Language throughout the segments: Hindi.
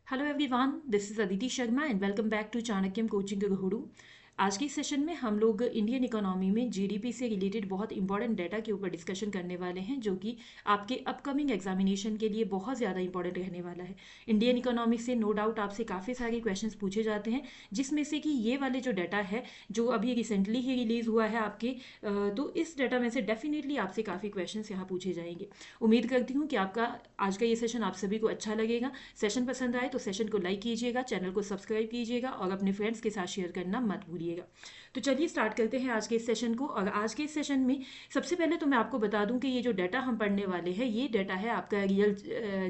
Hello everyone, this is Aditi Sharma and welcome back to Chanakyam Coaching Guru. आज के सेशन में हम लोग इंडियन इकोनॉमी में जीडीपी से रिलेटेड बहुत इंपॉर्टेंट डाटा के ऊपर डिस्कशन करने वाले हैं, जो कि आपके अपकमिंग एग्जामिनेशन के लिए बहुत ज़्यादा इंपॉर्टेंट रहने वाला है। इंडियन इकोनॉमी से नो डाउट आपसे काफ़ी सारे क्वेश्चंस पूछे जाते हैं, जिसमें से कि ये वाले जो डाटा है जो अभी रिसेंटली ही रिलीज़ हुआ है आपके, तो इस डाटा में से डेफिनेटली आपसे काफ़ी क्वेश्चंस यहाँ पूछे जाएंगे। उम्मीद करती हूँ कि आपका आज का ये सेशन आप सभी को अच्छा लगेगा। सेशन पसंद आए तो सेशन को लाइक कीजिएगा, चैनल को सब्सक्राइब कीजिएगा और अपने फ्रेंड्स के साथ शेयर करना मत भूलिएगा। तो चलिए स्टार्ट करते हैं आज के इस सेशन को। और आज के इस सेशन में सबसे पहले तो मैं आपको बता दूं कि ये जो डाटा हम पढ़ने वाले हैं, ये डाटा है आपका रियल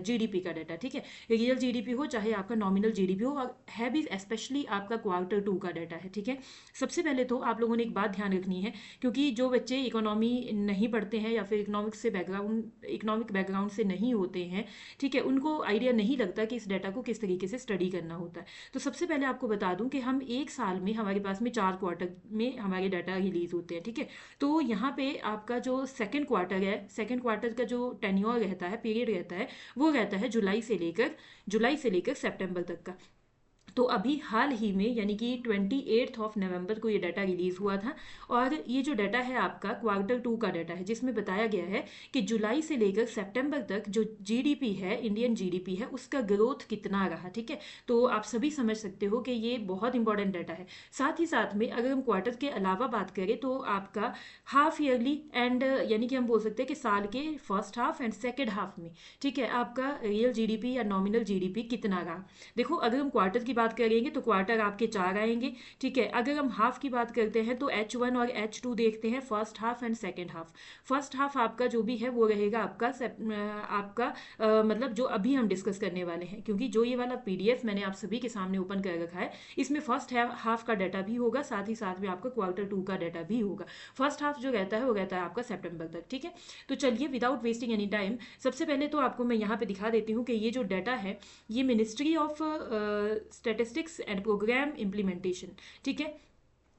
जीडीपी का डाटा। ठीक है, रियल जीडीपी हो चाहे आपका नॉमिनल जीडीपी हो, और है भी स्पेशली आपका Q2 का डाटा है। ठीक है, सबसे पहले तो आप लोगों ने एक बात ध्यान रखनी है, क्योंकि जो बच्चे इकोनॉमी नहीं पढ़ते हैं या फिर इकोनॉमिक बैकग्राउंड से नहीं होते हैं, ठीक है, उनको आइडिया नहीं लगता कि इस डाटा को किस तरीके से स्टडी करना होता है। तो सबसे पहले आपको बता दूं कि हम एक साल में हमारे पास में 4 क्वार्टर में हमारे डाटा रिलीज होते हैं। ठीक है, तो यहाँ पे आपका जो सेकंड क्वार्टर है, सेकंड क्वार्टर का जो टेन्योर रहता है, पीरियड रहता है, वो रहता है जुलाई से लेकर सितंबर तक का। तो अभी हाल ही में यानी कि 28 नवंबर को ये डाटा रिलीज हुआ था। और ये जो डाटा है आपका Q2 का डाटा है, जिसमें बताया गया है कि जुलाई से लेकर सितंबर तक जो जीडीपी है, इंडियन जीडीपी है, उसका ग्रोथ कितना रहा। ठीक है, तो आप सभी समझ सकते हो कि ये बहुत इंपॉर्टेंट डाटा है। साथ ही साथ में अगर हम क्वार्टर के अलावा बात करें तो आपका हाफ ईयरली एंड यानी कि हम बोल सकते हैं कि साल के first half and second half में, ठीक है, आपका रियल जीडीपी या नॉमिनल जीडीपी कितना रहा। देखो, अगर हम क्वार्टर की बात करेंगे तो क्वार्टर आपके 4 आएंगे। ठीक है, अगर हम हाफ की बात करते हैं तो H1 और H2 देखते हैं, first half and second half. First half आपका जो भी है वो रहेगा आपका मतलब जो अभी हम डिस्कस करने वाले हैं, क्योंकि जो ये वाला पीडीएफ मैंने आप सभी के सामने ओपन कर रखा है, इसमें फर्स्ट हाफ का डाटा भी होगा, साथ ही साथ में आपका Q2 का डाटा भी होगा। फर्स्ट हाफ जो रहता है वो रहता है आपका सितंबर तक। ठीक है, तो चलिए विदाउट वेस्टिंग एनी टाइम, सबसे पहले तो आपको मैं यहाँ पे दिखा देती हूँ कि ये जो डाटा है, ये ministry of statistics and programme implementation, ठीक है,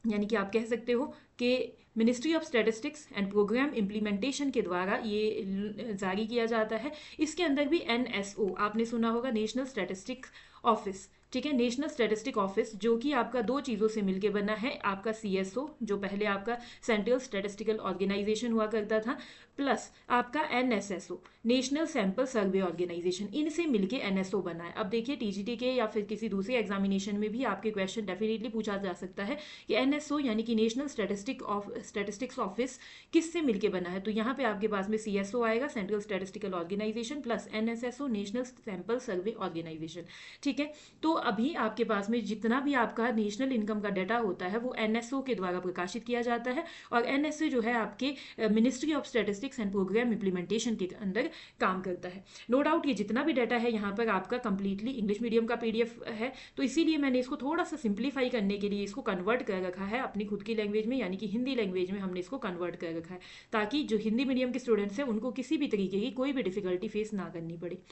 यानी कि आप कह सकते हो कि ministry of statistics and programme implementation के द्वारा ये जारी किया जाता है। इसके अंदर भी NSO आपने सुना होगा, नेशनल स्टैटिस्टिक ऑफिस। ठीक है, नेशनल स्टैटिस्टिक ऑफिस जो कि आपका दो चीज़ों से मिलकर बना है, आपका CSO जो पहले आपका सेंट्रल स्टैटिस्टिकल ऑर्गेनाइजेशन हुआ करता था, प्लस आपका NSSO national sample survey organisation, इनसे मिलके NSO बना है। अब देखिए टीजीटी के या फिर किसी दूसरे एग्जामिनेशन में भी आपके क्वेश्चन डेफिनेटली पूछा जा सकता है कि NSO यानी कि नेशनल स्टैटिस्टिक्स ऑफिस किससे मिलके बना है। तो यहाँ पे आपके पास में CSO आएगा, central statistical organisation, plus NSSO national sample survey organisation. ठीक है, तो अभी आपके पास में जितना भी आपका नेशनल इनकम का डाटा होता है वो NSO के द्वारा प्रकाशित किया जाता है, और NSO जो है आपके ministry of statistics and programme implementation के अंदर काम करता है। नो डाउट ये जितना भी डाटा है यहाँ पर आपका कंप्लीटली इंग्लिश मीडियम का PDF है, तो इसीलिए मैंने इसको थोड़ा सा सिंप्लीफाई करने के लिए इसको कन्वर्ट कर रखा है अपनी खुद की लैंग्वेज में, यानी कि हिंदी लैंग्वेज में हमने इसको कन्वर्ट कर रखा है, ताकि जो हिंदी मीडियम के स्टूडेंट्स हैं उनको किसी भी तरीके की कोई भी डिफिकल्टी फेस ना करनी पड़े।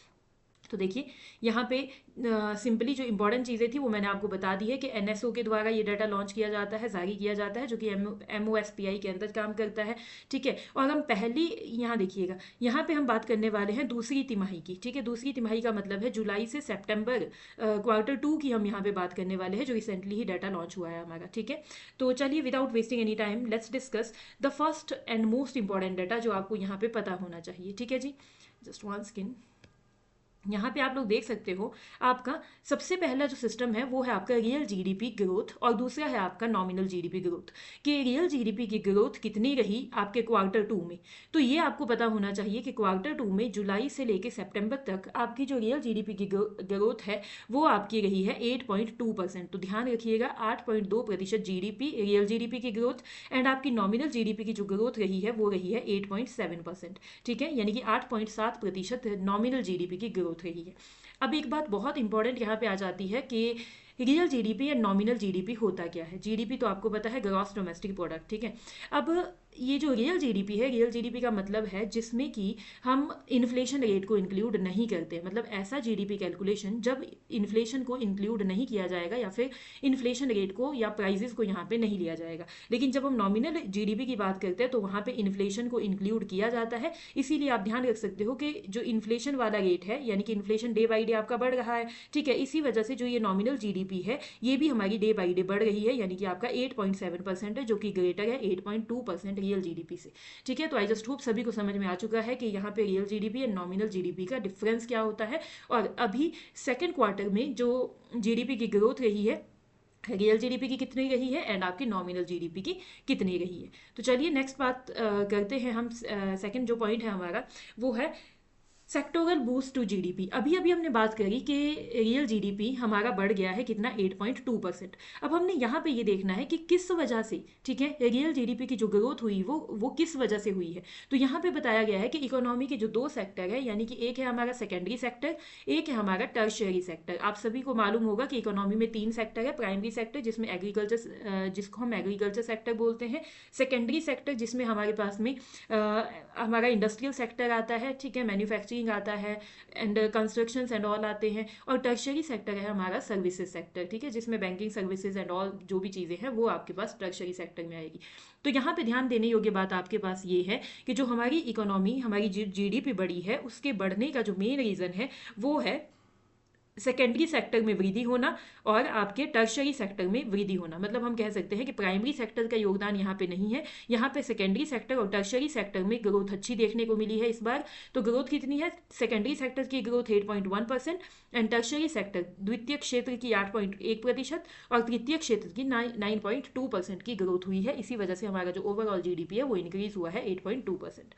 तो देखिए यहाँ पे सिंपली जो इंपॉर्टेंट चीज़ें थी वो मैंने आपको बता दी है कि NSO के द्वारा ये डाटा लॉन्च किया जाता है, जारी किया जाता है, जो कि MOSPI के अंदर काम करता है। ठीक है, और हम पहली यहाँ देखिएगा, यहाँ पे हम बात करने वाले हैं दूसरी तिमाही की। ठीक है, दूसरी तिमाही का मतलब है जुलाई से सितंबर, Q2 की हम यहाँ पे बात करने वाले हैं, जो रिसेंटली ही डाटा लॉन्च हुआ है हमारा। ठीक है, तो चलिए without wasting any time let's discuss the first and most important data जो आपको यहाँ पे पता होना चाहिए। ठीक है जी, जस्ट वन सेकेंड। यहाँ पे आप लोग देख सकते हो, आपका सबसे पहला जो सिस्टम है वो है आपका रियल जीडीपी ग्रोथ, और दूसरा है आपका नॉमिनल जीडीपी ग्रोथ, कि रियल जीडीपी की ग्रोथ कितनी रही आपके Q2 में। तो ये आपको पता होना चाहिए कि Q2 में जुलाई से लेकर सितंबर तक आपकी जो रियल जीडीपी की ग्रोथ है वो आपकी रही है 8.2%। तो ध्यान रखिएगा, 8.2% जीडीपी रियल जीडीपी की ग्रोथ, एंड आपकी नॉमिनल जीडीपी की जो ग्रोथ रही है वो रही है 8.7%। ठीक है, यानी कि 8.7% नॉमिनल जीडीपी की ग्रोथ रही है। अब एक बात बहुत इंपॉर्टेंट यहाँ पे आ जाती है कि रियल जीडीपी या नॉमिनल जीडीपी होता क्या है। जीडीपी तो आपको पता है, ग्रॉस डोमेस्टिक प्रोडक्ट। ठीक है, अब ये जो रियल जीडीपी है, रियल जीडीपी का मतलब है जिसमें कि हम इन्फ्लेशन रेट को इंक्लूड नहीं करते, मतलब ऐसा जीडीपी कैलकुलेशन जब इन्फ्लेशन को इंक्लूड नहीं किया जाएगा या फिर इन्फ्लेशन रेट को या प्राइजेस को यहाँ पे नहीं लिया जाएगा। लेकिन जब हम नॉमिनल जीडीपी की बात करते हैं तो वहाँ पे इन्फ्लेशन को इंक्लूड किया जाता है। इसीलिए आप ध्यान रख सकते हो कि जो इन्फ्लेशन वाला रेट है, यानी कि इन्फ्लेशन डे बाई डे आपका बढ़ रहा है, ठीक है, इसी वजह से जो ये नॉमिनल जीडीपी है ये भी हमारी डे बाई डे बढ़ रही है, यानी कि आपका 8.7% है, जो कि ग्रेटर है 8.2% रियल जीडीपी से। ठीक है, तो आई जस्ट होप सभी को समझ में आ चुका है कि यहाँ पे real GDP and nominal GDP का डिफरेंस क्या होता है। और अभी सेकेंड क्वार्टर में जो जीडीपी की ग्रोथ रही है, रियल जीडीपी की कितनी रही है एंड आपकी नॉमिनल जीडीपी की कितनी रही है। तो चलिए नेक्स्ट बात करते हैं हम। सेकंड जो पॉइंट है हमारा वो है सेक्टोरल बूस्ट टू जीडीपी। अभी अभी हमने बात करी कि रियल जीडीपी हमारा बढ़ गया है कितना, 8.2%। अब हमने यहाँ पे ये देखना है कि किस वजह से, ठीक है, रियल जीडीपी की जो ग्रोथ हुई वो किस वजह से हुई है। तो यहाँ पे बताया गया है कि इकोनॉमी के जो दो सेक्टर है, यानी कि एक है हमारा सेकेंडरी सेक्टर, एक है हमारा टर्शियरी सेक्टर। आप सभी को मालूम होगा कि इकोनॉमी में तीन सेक्टर है। प्राइमरी सेक्टर जिसमें एग्रीकल्चर, जिसको हम एग्रीकल्चर सेक्टर बोलते हैं। सेकेंडरी सेक्टर जिसमें हमारे पास में हमारा इंडस्ट्रियल सेक्टर आता है, ठीक है, मैन्युफैक्चरिंग आता है एंड कंस्ट्रक्शन एंड ऑल आते हैं। और टर्शियरी सेक्टर है हमारा सर्विसेज सेक्टर, ठीक है, जिसमें बैंकिंग सर्विसेज एंड ऑल जो भी चीज़ें हैं वो आपके पास टर्शियरी सेक्टर में आएगी। तो यहाँ पे ध्यान देने योग्य बात आपके पास ये है कि जो हमारी इकोनॉमी, हमारी जीडीपी बढ़ी है, उसके बढ़ने का जो मेन रीज़न है वो है सेकेंडरी सेक्टर में वृद्धि होना और आपके टर्शियरी सेक्टर में वृद्धि होना। मतलब हम कह सकते हैं कि प्राइमरी सेक्टर का योगदान यहाँ पे नहीं है, यहाँ पे सेकेंडरी सेक्टर और टर्शियरी सेक्टर में ग्रोथ अच्छी देखने को मिली है इस बार। तो ग्रोथ कितनी है, सेकेंडरी सेक्टर की ग्रोथ 8.1% एंड टर्शियरी सेक्टर द्वितीय क्षेत्र की 8.1% और तृतीय क्षेत्र की 9.2% की ग्रोथ हुई है। इसी वजह से हमारा जो ओवरऑल जीडीपी है वो इंक्रीज हुआ है 8.2%।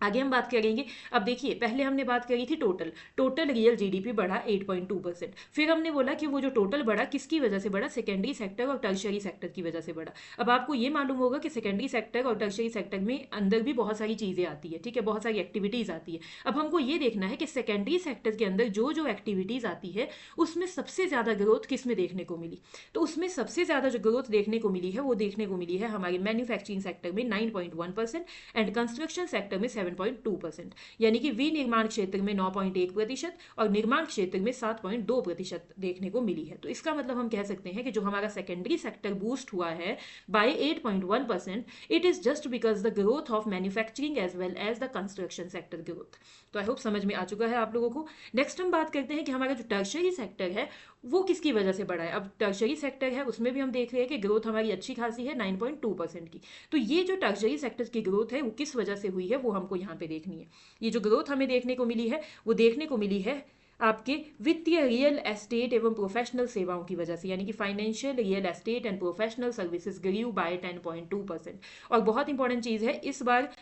आगे हम बात करेंगे। अब देखिए, पहले हमने बात करी थी टोटल रियल जीडीपी बढ़ा 8.2%। फिर हमने बोला कि वो जो टोटल बढ़ा किसकी वजह से बढ़ा, सेकेंडरी सेक्टर और टर्शियरी सेक्टर की वजह से बढ़ा। अब आपको ये मालूम होगा कि सेकेंडरी सेक्टर और टर्शियरी सेक्टर में अंदर भी बहुत सारी चीज़ें आती है, ठीक है, बहुत सारी एक्टिविटीज़ आती है। अब हमको ये देखना है कि सेकेंडरी सेक्टर के अंदर जो जो एक्टिविटीज़ आती है उसमें सबसे ज़्यादा ग्रोथ किस में देखने को मिली। तो उसमें सबसे ज़्यादा जो ग्रोथ देखने को मिली है वो देखने को मिली है हमारे मैन्युफैक्चरिंग सेक्टर में 9.1% एंड कंस्ट्रक्शन सेक्टर में 7.2%, यानी कि विनिर्माण क्षेत्र में 9.1% और निर्माण क्षेत्र में 7.2% देखने को मिली है। तो इसका मतलब हम कह सकते हैं कि जो हमारा सेकेंडरी सेक्टर बूस्ट हुआ है by 8.1%, it is just because the growth of manufacturing as well as the construction sector growth. तो आई होप समझ में आ चुका है आप लोगों को। नेक्स्ट हम बात करते हैं कि हमारा जो टर्शियरी सेक्टर है वो किसकी वजह से बढ़ा है। अब टर्शियरी सेक्टर है उसमें भी हम देख रहे हैं कि ग्रोथ हमारी अच्छी खासी है 9.2% की। तो ये जो टर्शियरी सेक्टर की ग्रोथ है वो किस वजह से हुई है वो हमको यहाँ पे देखनी है। ये जो ग्रोथ हमें देखने को मिली है वो देखने को मिली है आपके वित्तीय, रियल एस्टेट एवं प्रोफेशनल सेवाओं की वजह से, यानी कि financial, real estate and professional services grew by 10.2%। और बहुत इंपॉर्टेंट चीज़ है, इस बार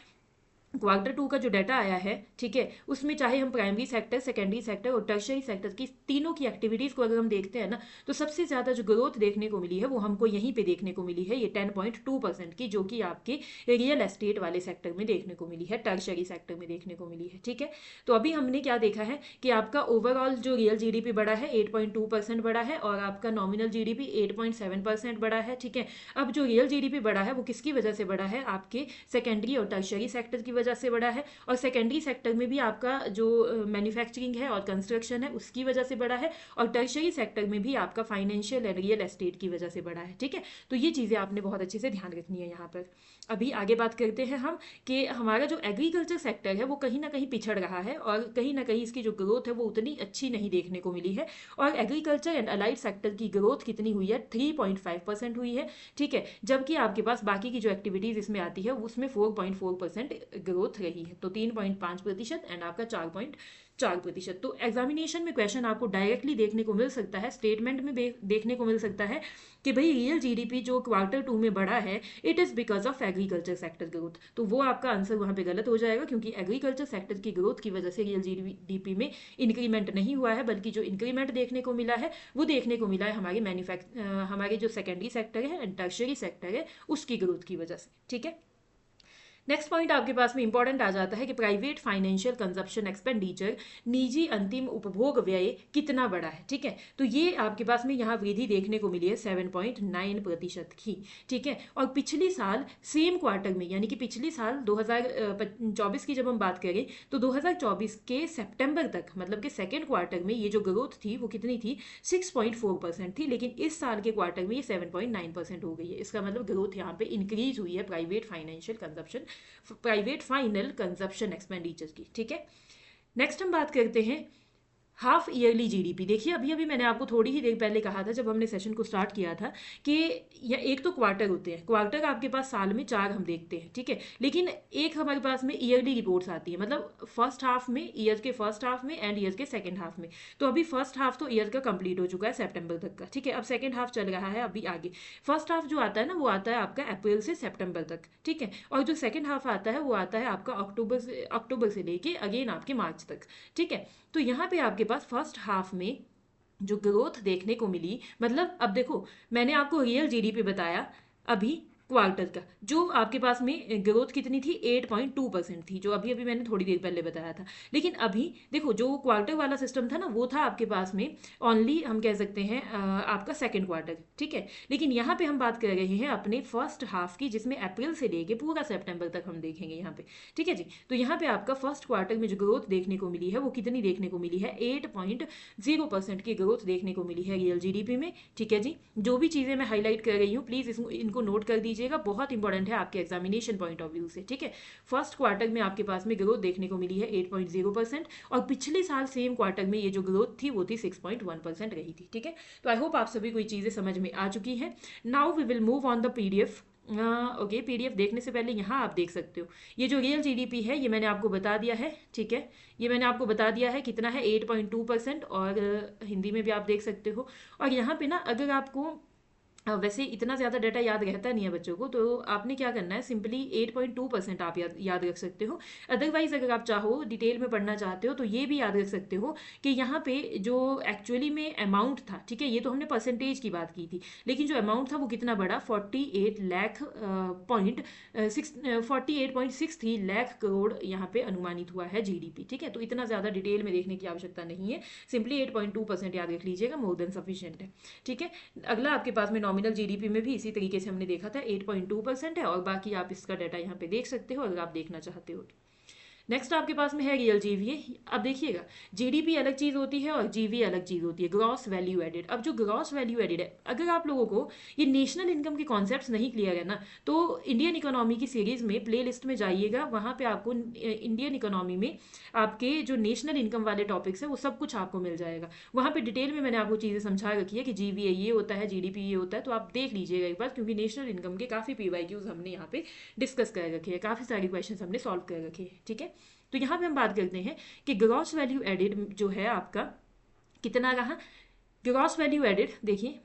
क्वार्टर 2 का जो डाटा आया है, ठीक है, उसमें चाहे हम प्राइमरी सेक्टर, सेकेंडरी सेक्टर और टर्शियरी सेक्टर की तीनों की एक्टिविटीज़ को अगर हम देखते हैं ना, तो सबसे ज़्यादा जो ग्रोथ देखने को मिली है वो हमको यहीं पे देखने को मिली है, ये 10.2% की, जो कि आपके रियल एस्टेट वाले सेक्टर में देखने को मिली है, टर्शियरी सेक्टर में देखने को मिली है। ठीक है, तो अभी हमने क्या देखा है कि आपका ओवरऑल जो रियल जीडीपी बढ़ा है 8.2% बढ़ा है और आपका नॉमिनल जीडीपी 8.7% बढ़ा है। ठीक है, अब जो रियल जीडीपी बढ़ा है वो किसकी वजह से बढ़ा है, आपके सेकेंडरी और टर्शियरी सेक्टर की वजह से बढ़ा है। और सेकेंडरी सेक्टर में भी आपका जो मैन्युफैक्चरिंग है और कंस्ट्रक्शन है उसकी वजह से बढ़ा है और टर्शियरी सेक्टर में भी आपका फाइनेंशियल एंड रियल एस्टेट की वजह से बढ़ा है। ठीक है, तो ये चीज़ें आपने बहुत अच्छे से ध्यान रखनी है यहाँ पर। अभी आगे बात करते हैं हम कि हमारा जो एग्रीकल्चर सेक्टर है वो कहीं ना कहीं पिछड़ रहा है और कहीं ना कहीं इसकी जो ग्रोथ है वो उतनी अच्छी नहीं देखने को मिली है। और एग्रीकल्चर एंड अलाइड सेक्टर की ग्रोथ कितनी हुई है, 3.5% हुई है। ठीक है, जबकि आपके पास बाकी की जो एक्टिविटीज़ इसमें आती है उसमें 4.4% ग्रोथ रही है। तो 3.5% एंड आपका 4.4%। तो एग्जामिनेशन में क्वेश्चन आपको डायरेक्टली देखने को मिल सकता है, स्टेटमेंट में देखने को मिल सकता है कि भाई रियल जीडीपी जो क्वार्टर 2 में बढ़ा है it is because of agriculture sector growth. तो वो आपका आंसर वहाँ पे गलत हो जाएगा, क्योंकि एग्रीकल्चर सेक्टर की ग्रोथ की वजह से रियल जीडीपी में इंक्रीमेंट नहीं हुआ है, बल्कि जो इंक्रीमेंट देखने को मिला है वो देखने को मिला है हमारे जो सेकेंडरी सेक्टर है एंड टर्शियरी सेक्टर है उसकी ग्रोथ की वजह से। ठीक है, नेक्स्ट पॉइंट आपके पास में इंपॉर्टेंट आ जाता है कि प्राइवेट फाइनेंशियल कंजप्शन एक्सपेंडिचर, निजी अंतिम उपभोग व्यय कितना बड़ा है। ठीक है, तो ये आपके पास में यहाँ वृद्धि देखने को मिली है 7.9% की। ठीक है, और पिछली साल सेम क्वार्टर में, यानी कि पिछली साल 2024 की जब हम बात करें तो 2024 के सितंबर तक, मतलब कि सेकेंड क्वार्टर में ये जो ग्रोथ थी वो कितनी थी, 6.4% थी, लेकिन इस साल के क्वार्टर में ये 7.9% हो गई है। इसका मतलब ग्रोथ यहाँ पे इंक्रीज हुई है प्राइवेट फाइनल कंजप्शन एक्सपेंडिचर की। ठीक है, नेक्स्ट हम बात करते हैं हाफ ईयरली जीडीपी। देखिए अभी अभी मैंने आपको थोड़ी ही देर पहले कहा था जब हमने सेशन को स्टार्ट किया था कि एक तो क्वार्टर होते हैं, क्वार्टर आपके पास साल में 4 हम देखते हैं। ठीक है, लेकिन एक हमारे पास में ईयरली रिपोर्ट्स आती है, मतलब फर्स्ट हाफ में, ईयर के फर्स्ट हाफ में एंड ईयर के सेकेंड हाफ में। तो अभी फर्स्ट हाफ तो ईयर का कंप्लीट हो चुका है सितंबर तक का। ठीक है, अब सेकेंड हाफ चल रहा है अभी आगे। फर्स्ट हाफ जो आता है ना वो आता है आपका अप्रैल से सितंबर तक। ठीक है, और जो सेकेंड हाफ आता है वो आता है आपका अक्टूबर से लेके अगेन आपके मार्च तक। ठीक है, तो यहाँ पे आपके पास फर्स्ट हाफ में जो ग्रोथ देखने को मिली, मतलब अब देखो मैंने आपको रियल जीडीपी बताया अभी क्वार्टर का, जो आपके पास में ग्रोथ कितनी थी, 8.2% थी, जो अभी अभी मैंने थोड़ी देर पहले बताया था। लेकिन अभी देखो जो क्वार्टर वाला सिस्टम था ना वो था आपके पास में ओनली, हम कह सकते हैं आपका सेकेंड क्वार्टर। ठीक है, लेकिन यहाँ पे हम बात कर रहे हैं अपने फर्स्ट हाफ की, जिसमें अप्रैल से लेके पूरा सितंबर तक हम देखेंगे यहाँ पे। ठीक है जी, तो यहाँ पे आपका फर्स्ट क्वार्टर में जो ग्रोथ देखने को मिली है वो कितनी देखने को मिली है, 8.0% की ग्रोथ देखने को मिली है रियल जीडीपी में। ठीक है जी, जो भी चीज़ें मैं हाईलाइट कर रही हूँ प्लीज़ इनको नोट कर दीजिए, बहुत इंपॉर्टेंट है आपके एग्जामिनेशन पॉइंट ऑफ व्यू से। ठीक है, फर्स्ट क्वार्टर में आपके पास में ग्रोथ देखने को मिली है 8.0%, और पिछले साल सेम क्वार्टर में ये जो ग्रोथ थी वो थी 6.1% रही थी। ठीक है, तो आई होप आप सभी को ये चीज़ें समझ में आ चुकी हैं। Now we will move on the PDF. Okay, PDF देखने से पहले यहाँ आप देख सकते हो ये जो रियल जीडीपी है ये मैंने आपको बता दिया है। ठीक है, ये मैंने आपको बता दिया है कितना है, 8.2%, और हिंदी में भी आप देख सकते हो। और यहाँ पे ना अगर आपको वैसे इतना ज़्यादा डाटा याद रहता नहीं है बच्चों को, तो आपने क्या करना है, सिंपली 8.2% आप याद रख सकते हो। अदरवाइज अगर आप चाहो डिटेल में पढ़ना चाहते हो तो ये भी याद रख सकते हो कि यहाँ पे जो एक्चुअली में अमाउंट था, ठीक है, ये तो हमने परसेंटेज की बात की थी, लेकिन जो अमाउंट था वो कितना बड़ा, 48.63 लाख करोड़ यहाँ पे अनुमानित हुआ है जीडीपी। ठीक है, तो इतना ज़्यादा डिटेल में देखने की आवश्यकता नहीं है, सिंपली 8.2% याद रख लीजिएगा, मोर देन सफिशिएंट है। ठीक है, अगला आपके पास में नॉमिनल जीडीपी में भी इसी तरीके से हमने देखा था 8.2% है, और बाकी आप इसका डाटा यहाँ पे देख सकते हो अगर आप देखना चाहते हो। नेक्स्ट आपके पास में है रियल जीवीए। अब देखिएगा जीडीपी अलग चीज़ होती है और जीवीए अलग चीज़ होती है, ग्रॉस वैल्यू एडेड। अब जो ग्रॉस वैल्यू एडेड है, अगर आप लोगों को ये नेशनल इनकम के कॉन्सेप्ट्स नहीं क्लियर है ना, तो इंडियन इकोनॉमी की सीरीज में प्ले लिस्ट में जाइएगा, वहाँ पे आपको इंडियन इकोनॉमी में आपके जो नेशनल इनकम वाले टॉपिक्स है वो सब कुछ आपको मिल जाएगा। वहाँ पे डिटेल में मैंने आपको चीज़ें समझा रखी है कि जीवीए ये होता है, जीडीपी ये होता है, तो आप देख लीजिएगा एक बार, क्योंकि नेशनल इनकम के काफ़ी पीवाईक्यूज हमने यहाँ पे डिस्कस कर रखे हैं, काफ़ी सारे क्वेश्चन हमने सॉल्व कर रखे हैं। ठीक है, तो यहाँ पे हम बात करते हैं कि ग्रॉस वैल्यू एडेड जो है आपका कितना रहा। ग्रॉस वैल्यू एडेड देखिए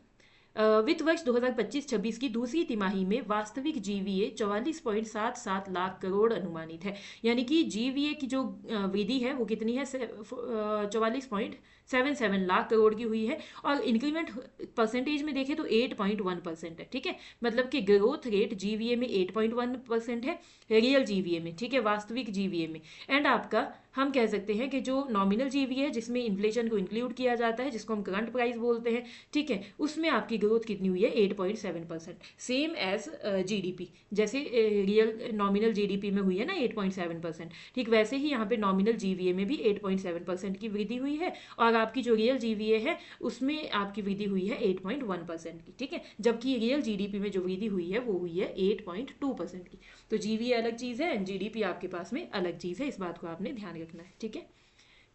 वित्त वर्ष 2025-26 की दूसरी तिमाही में वास्तविक जीवीए 44.77 लाख करोड़ अनुमानित है, यानी कि जीवीए की जो वृद्धि है वो कितनी है, 44.77 लाख करोड़ की हुई है, और इंक्रीमेंट परसेंटेज में देखें तो 8.1% है। ठीक है, मतलब कि ग्रोथ रेट जीवीए में 8.1% है रियल जीवीए में, ठीक है, वास्तविक जीवीए में। एंड आपका हम कह सकते हैं कि जो नॉमिनल जीवीए है जिसमें इन्फ्लेशन को इंक्लूड किया जाता है, जिसको हम करंट प्राइस बोलते हैं, ठीक है, उसमें आपकी ग्रोथ कितनी हुई है, 8.7%, सेम एज जीडीपी। जैसे रियल नॉमिनल जीडीपी में हुई है ना 8.7%, ठीक वैसे ही यहाँ पे नॉमिनल जीवीए में भी 8.7% की वृद्धि हुई है, और आपकी जो रियल जीवीए है उसमें आपकी वृद्धि हुई है 8.1% की। ठीक है, जबकि रियल जीडीपी में जो वृद्धि हुई है वो हुई है 8.2% की। तो जीवीए अलग चीज़ है एंड जीडीपी आपके पास में अलग चीज़ है, इस बात को आपने ध्यान रखना है। ठीक है,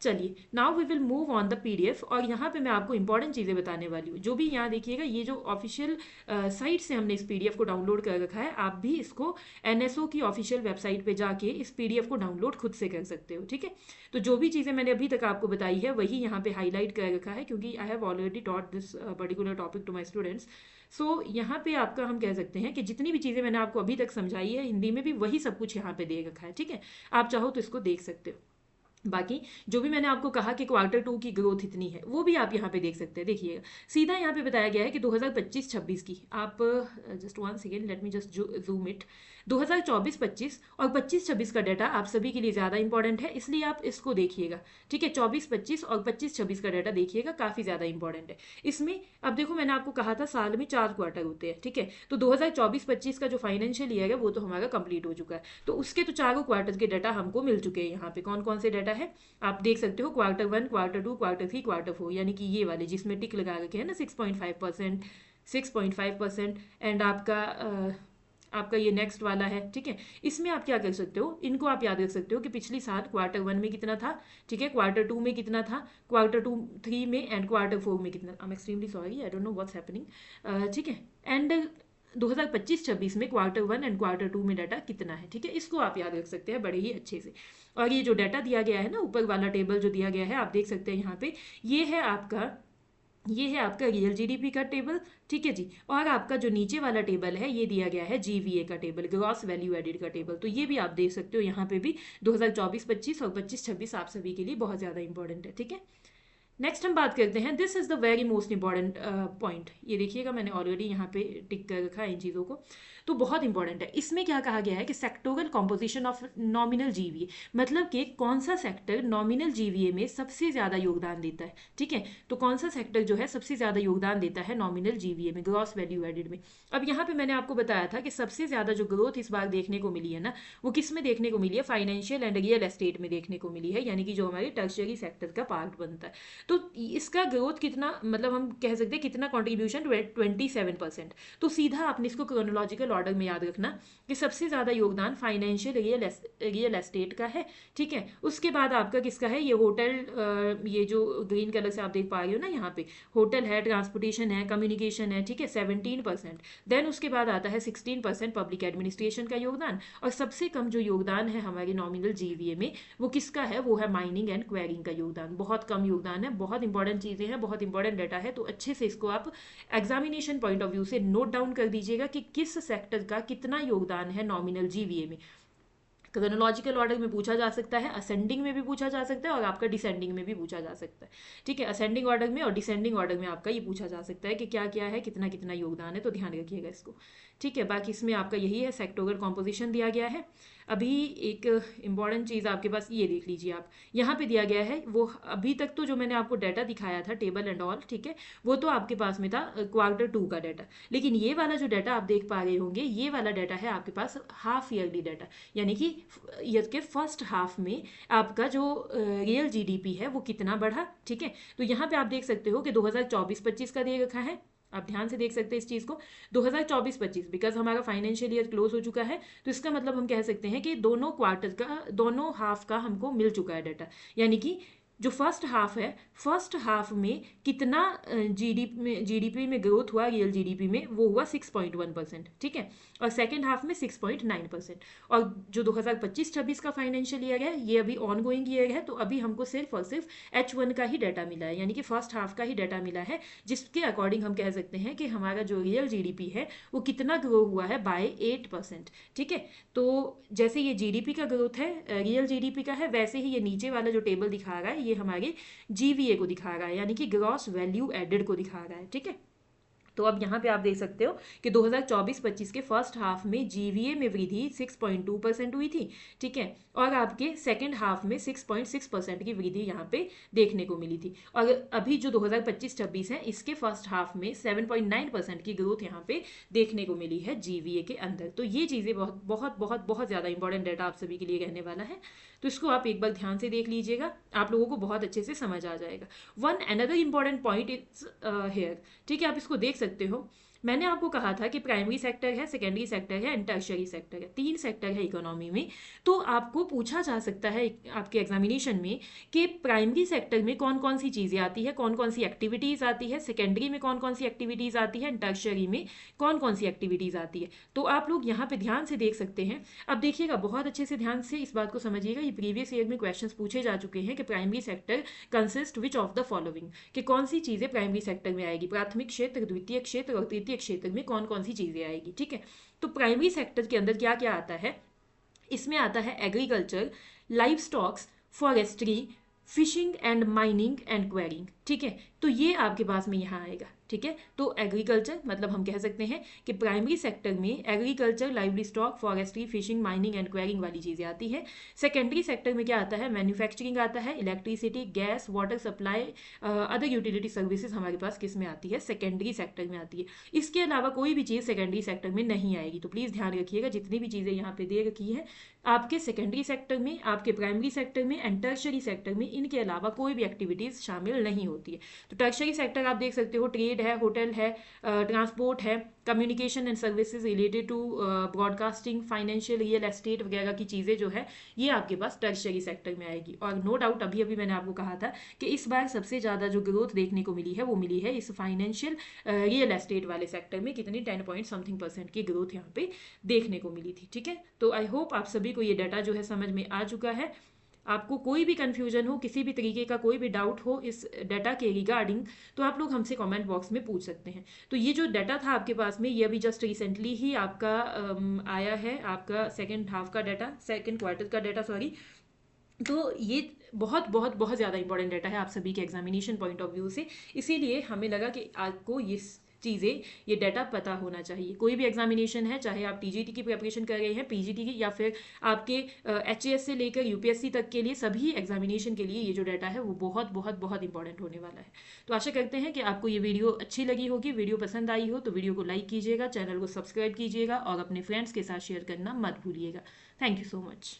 चलिए now we will move on the PDF, और यहाँ पे मैं आपको इंपॉर्टेंट चीज़ें बताने वाली हूँ। जो भी यहाँ देखिएगा ये जो ऑफिशियल साइट से हमने इस पीडीएफ को डाउनलोड कर रखा है, आप भी इसको एनएसओ की ऑफिशियल वेबसाइट पे जाके इस पीडीएफ को डाउनलोड खुद से कर सकते हो। ठीक है, तो जो भी चीज़ें मैंने अभी तक आपको बताई है वही यहाँ पे हाईलाइट कर रखा है, क्योंकि I have already taught this particular topic to my students. So यहाँ पे आपका हम कह सकते हैं कि जितनी भी चीज़ें मैंने आपको अभी तक समझाई है हिंदी में भी वही सब कुछ यहाँ पे दे रखा है। ठीक है, आप चाहो तो इसको देख सकते हो। बाकी जो भी मैंने आपको कहा कि क्वार्टर टू की ग्रोथ इतनी है वो भी आप यहाँ पे देख सकते हैं। देखिएगा सीधा यहाँ पे बताया गया है कि 2025-26 की आप just one second let me just zoom it. 2024-25 और 25-26 का डाटा आप सभी के लिए ज़्यादा इंपॉर्टेंट है, इसलिए आप इसको देखिएगा। ठीक है, 24-25 और 25-26 का डाटा देखिएगा, काफ़ी ज़्यादा इंपॉर्टेंट है। इसमें अब देखो मैंने आपको कहा था साल में 4 क्वार्टर होते हैं। ठीक है, तो 2024-25 का जो फाइनेंशियल ईयर है वो तो हमारा कंप्लीट हो चुका है, तो उसके तो चारों क्वार्टर के डाटा हमको मिल चुके हैं। यहाँ पे कौन कौन से डाटा है आप देख सकते हो, क्वार्टर 1, क्वार्टर 2, क्वार्टर 3, क्वार्टर 4, यानी कि ये वाले जिसमें टिक लगा रखे हैं ना 6.5%, 6.5% एंड आपका ये नेक्स्ट वाला है। ठीक है, इसमें आप क्या कर सकते हो, इनको आप याद रख सकते हो कि पिछली साल क्वार्टर 1 में कितना था, ठीक है, क्वार्टर 2 में कितना था, क्वार्टर 2 3 में एंड क्वार्टर 4 में कितना। I am extremely sorry, I don't know what's happening. ठीक है, एंड 2025-26 में क्वार्टर 1 एंड क्वार्टर 2 में डाटा कितना है। ठीक है, इसको आप याद रख सकते हैं बड़े ही अच्छे से। और ये जो डाटा दिया गया है ना, ऊपर वाला टेबल जो दिया गया है आप देख सकते हैं यहाँ पे, ये है आपका रियल जीडीपी का टेबल। ठीक है जी, और आपका जो नीचे वाला टेबल है ये दिया गया है जीवीए का टेबल, ग्रॉस वैल्यू एडेड का टेबल। तो ये भी आप देख सकते हो यहाँ पे भी 2024-25 और 25-26 आप सभी के लिए बहुत ज़्यादा इंपॉर्टेंट है। ठीक है, नेक्स्ट हम बात करते हैं, this is the very most important point. ये देखिएगा मैंने ऑलरेडी यहाँ पे टिक कर रखा है इन चीज़ों को, तो बहुत इंपॉर्टेंट है। इसमें क्या कहा गया है कि sectoral composition of nominal GVA, मतलब कि कौन सा सेक्टर नॉमिनल जीवीए में सबसे ज़्यादा योगदान देता है। ठीक है, तो कौन सा सेक्टर जो है सबसे ज़्यादा योगदान देता है नॉमिनल जीवीए में, ग्रॉस वैल्यू एडेड में। अब यहाँ पे मैंने आपको बताया था कि सबसे ज़्यादा जो ग्रोथ इस बार देखने को मिली है ना, वो किस में देखने को मिली है, फाइनेंशियल एंड रियल एस्टेट में देखने को मिली है, यानी कि जो हमारे टर्शियरी सेक्टर का पार्ट बनता है। तो इसका ग्रोथ कितना, मतलब हम कह सकते हैं कितना कॉन्ट्रीब्यूशन, 27%। तो सीधा आपने इसको क्रोनोलॉजिकल ऑर्डर में याद रखना कि सबसे ज़्यादा योगदान फाइनेंशियल रियल एस्टेट का है। ठीक है, उसके बाद आपका किसका है, ये होटल, ये जो ग्रीन कलर से आप देख पा रहे हो ना यहाँ पे, होटल है, ट्रांसपोर्टेशन है, कम्युनिकेशन है। ठीक है, 17%। देन उसके बाद आता है 16% पब्लिक एडमिनिस्ट्रेशन का योगदान, और सबसे कम जो योगदान है हमारे नॉमिनल जीवीए में वो किसका है, वो है माइनिंग एंड क्वेरिंग का योगदान। बहुत कम योगदान है, बहुत इंपॉर्टेंट चीज़ें हैं, बहुत इंपॉर्टेंट डाटा है, तो अच्छे से इसको आप एग्जामिनेशन पॉइंट ऑफ व्यू से नोट डाउन कर दीजिएगा कि किस सेक्टर का कितना योगदान है नॉमिनल जीवीए में। क्रोनोलॉजिकल ऑर्डर में पूछा जा सकता है, असेंडिंग में भी पूछा जा सकता है और आपका डिसेंडिंग में भी पूछा जा सकता है। ठीक है, असेंडिंग ऑर्डर में और डिसेंडिंग ऑर्डर में आपका ये पूछा जा सकता है कि क्या क्या है, कितना कितना योगदान है, तो ध्यान रखिएगा इसको। ठीक है, बाकी इसमें आपका यही है, सेक्टोरल कॉम्पोजिशन दिया गया है। अभी एक इंपॉर्टेंट चीज़ आपके पास ये देख लीजिए आप, यहाँ पे दिया गया है वो अभी तक तो जो मैंने आपको डाटा दिखाया था टेबल एंड ऑल, ठीक है, वो तो आपके पास में था क्वार्टर 2 का डाटा। लेकिन ये वाला जो डाटा आप देख पा रहे होंगे, ये वाला डाटा है आपके पास हाफ ईयरली डाटा, यानी कि ईयर के फर्स्ट हाफ में आपका जो रियल जीडीपी है वो कितना बढ़ा। ठीक है, तो यहाँ पे आप देख सकते हो कि 2024-25 का दे रखा है, आप ध्यान से देख सकते हैं इस चीज़ को, 2024-25 बिकॉज हमारा फाइनेंशियल ईयर क्लोज हो चुका है, तो इसका मतलब हम कह सकते हैं कि दोनों क्वार्टर का, दोनों हाफ का हमको मिल चुका है डाटा। यानी कि जो फर्स्ट हाफ है, फर्स्ट हाफ में कितना जीडीपी में ग्रोथ हुआ, रियल जीडीपी में वो हुआ 6.1%। ठीक है, और सेकेंड हाफ में 6.9%। और जो 2025-26 का फाइनेंशियल ईयर है ये अभी ऑन गोइंग ईयर है, तो अभी हमको सिर्फ और सिर्फ H1 का ही डाटा मिला है, यानी कि फर्स्ट हाफ का ही डाटा मिला है, जिसके अकॉर्डिंग हम कह सकते हैं कि हमारा जो रियल जीडीपी है वो कितना ग्रो हुआ है, बाय 8%। ठीक है, तो जैसे ये जीडीपी का ग्रोथ है, रियल जीडीपी का है, वैसे ही ये नीचे वाला जो टेबल दिखा रहा है ये हमारे जीवीए को दिखा रहा है, यानी कि ग्रॉस वैल्यू एडेड को दिखा रहा है। ठीक है, तो अब यहाँ पे आप देख सकते हो कि 2024-25 के फर्स्ट हाफ में जीवीए में वृद्धि 6.2% हुई थी। ठीक है, और आपके सेकेंड हाफ में 6.6% की वृद्धि यहाँ पे देखने को मिली थी। और अभी जो 2025-26 है इसके फर्स्ट हाफ में 7.9% की ग्रोथ यहाँ पे देखने को मिली है जीवीए के अंदर। तो ये चीज़ें बहुत बहुत बहुत बहुत ज़्यादा इंपॉर्टेंट डाटा आप सभी के लिए रहने वाला है, तो इसको आप एक बार ध्यान से देख लीजिएगा, आप लोगों को बहुत अच्छे से समझ आ जाएगा। One another important point is here. ठीक है, आप इसको देख सकते हो, मैंने आपको कहा था कि प्राइमरी सेक्टर है, सेकेंडरी सेक्टर है एंड टर्शियरी सेक्टर है, 3 सेक्टर है इकोनॉमी में। तो आपको पूछा जा सकता है आपके एग्जामिनेशन में कि प्राइमरी सेक्टर में कौन कौन सी चीज़ें आती है, कौन कौन सी एक्टिविटीज़ आती है, सेकेंडरी में कौन कौन सी एक्टिविटीज़ आती है, टर्शियरी में कौन कौन सी एक्टिविटीज़ आती है। तो आप लोग यहाँ पे ध्यान से देख सकते हैं। अब देखिएगा, बहुत अच्छे से ध्यान से इस बात को समझिएगा, ये प्रीवियस ईयर में क्वेश्चन पूछे जा चुके हैं कि primary sector consist which of the following, कि कौन सी चीज़ें प्राइमरी सेक्टर में आएगी, प्राथमिक क्षेत्र, द्वितीय क्षेत्र और तृतीय क्षेत्र में कौन कौन सी चीज़ें आएगी। ठीक है, तो प्राइमरी सेक्टर के अंदर क्या क्या आता है, इसमें आता है agriculture, live stocks, forestry, fishing and mining and quarrying, ठीक है। तो ये आपके पास में यहाँ आएगा, ठीक है। तो एग्रीकल्चर मतलब हम कह सकते हैं कि प्राइमरी सेक्टर में agriculture, lively stock, forestry, fishing, mining and quarrying वाली चीज़ें आती है। सेकेंडरी सेक्टर में क्या आता है, मैन्युफैक्चरिंग आता है, electricity, gas, water supply, other utility services हमारे पास किस में आती है, सेकेंडरी सेक्टर में आती है। इसके अलावा कोई भी चीज़ सेकेंडरी सेक्टर में नहीं आएगी। तो प्लीज़ ध्यान रखिएगा, जितनी भी चीज़ें यहाँ पे दे रखी है आपके सेकेंडरी सेक्टर में, आपके प्राइमरी सेक्टर में एंड टर्शरी सेक्टर में, इनके अलावा कोई भी एक्टिविटीज़ शामिल नहीं होती है। तो टर्शरी सेक्टर आप देख सकते हो, ट्रेड है, होटल है, ट्रांसपोर्ट है, communication and services related to broadcasting, financial, real estate वगैरह की चीज़ें जो है ये आपके पास टर्शरी सेक्टर में आएगी। और नो डाउट अभी अभी मैंने आपको कहा था कि इस बार सबसे ज़्यादा जो ग्रोथ देखने को मिली है वो मिली है इस फाइनेंशियल रियल एस्टेट वाले सेक्टर में। कितनी 10 पॉइंट समथिंग % की ग्रोथ यहाँ पे देखने को मिली थी, ठीक है। तो आई होप आप सभी को ये डाटा जो है समझ में आ चुका है। आपको कोई भी कंफ्यूजन हो, किसी भी तरीके का कोई भी डाउट हो इस डाटा के रिगार्डिंग, तो आप लोग हमसे कमेंट बॉक्स में पूछ सकते हैं। तो ये जो डाटा था आपके पास में, ये अभी जस्ट रिसेंटली ही आपका आया है, आपका सेकेंड हाफ का डाटा, सेकेंड क्वार्टर का डाटा, सॉरी। तो ये बहुत बहुत बहुत ज़्यादा इंपॉर्टेंट डाटा है आप सभी के एग्जामिनेशन पॉइंट ऑफ व्यू से, इसीलिए हमें लगा कि आपको ये चीज़ें, ये डाटा पता होना चाहिए। कोई भी एग्जामिनेशन है, चाहे आप टीजीटी की प्रिपरेशन कर रहे हैं, पीजीटी की, या फिर आपके एचएएस से लेकर यूपीएससी तक के लिए सभी एग्जामिनेशन के लिए ये जो डाटा है वो बहुत बहुत बहुत इंपॉर्टेंट होने वाला है। तो आशा करते हैं कि आपको ये वीडियो अच्छी लगी होगी। वीडियो पसंद आई हो तो वीडियो को लाइक कीजिएगा, चैनल को सब्सक्राइब कीजिएगा और अपने फ्रेंड्स के साथ शेयर करना मत भूलिएगा। Thank you so much.